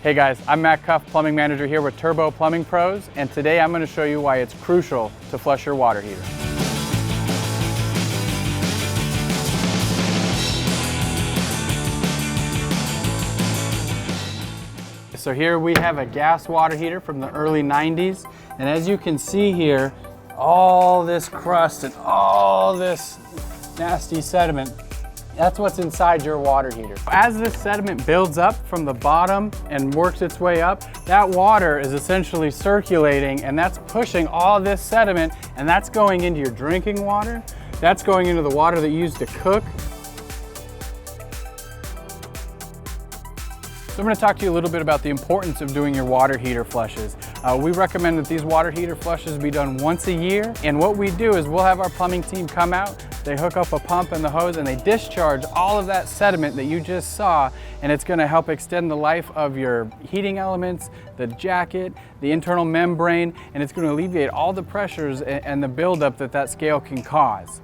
Hey guys, I'm Matt Cuff, plumbing manager here with Turbo Plumbing Pros, and today I'm going to show you why it's crucial to flush your water heater. So here we have a gas water heater from the early 90s, and as you can see here, all this crust and all this nasty sediment, that's what's inside your water heater. As this sediment builds up from the bottom and works its way up, that water is essentially circulating, and that's pushing all this sediment, and that's going into your drinking water, that's going into the water that you use to cook. So I'm going to talk to you a little bit about the importance of doing your water heater flushes. We recommend that these water heater flushes be done once a year, and what we do is we'll have our plumbing team come out, they hook up a pump and the hose, and they discharge all of that sediment that you just saw, and it's going to help extend the life of your heating elements, the jacket, the internal membrane, and it's going to alleviate all the pressures and the buildup that scale can cause.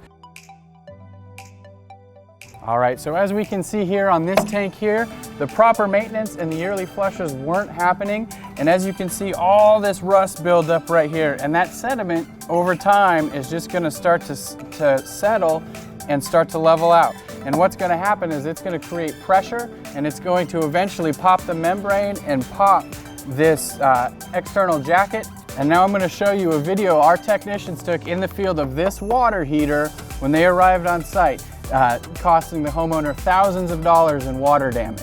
All right, so as we can see here on this tank here, the proper maintenance and the yearly flushes weren't happening. And as you can see, all this rust build up right here, and that sediment over time is just gonna start to settle and start to level out. And what's gonna happen is it's gonna create pressure, and it's going to eventually pop the membrane and pop this external jacket. And now I'm gonna show you a video our technicians took in the field of this water heater when they arrived on site, costing the homeowner thousands of dollars in water damage.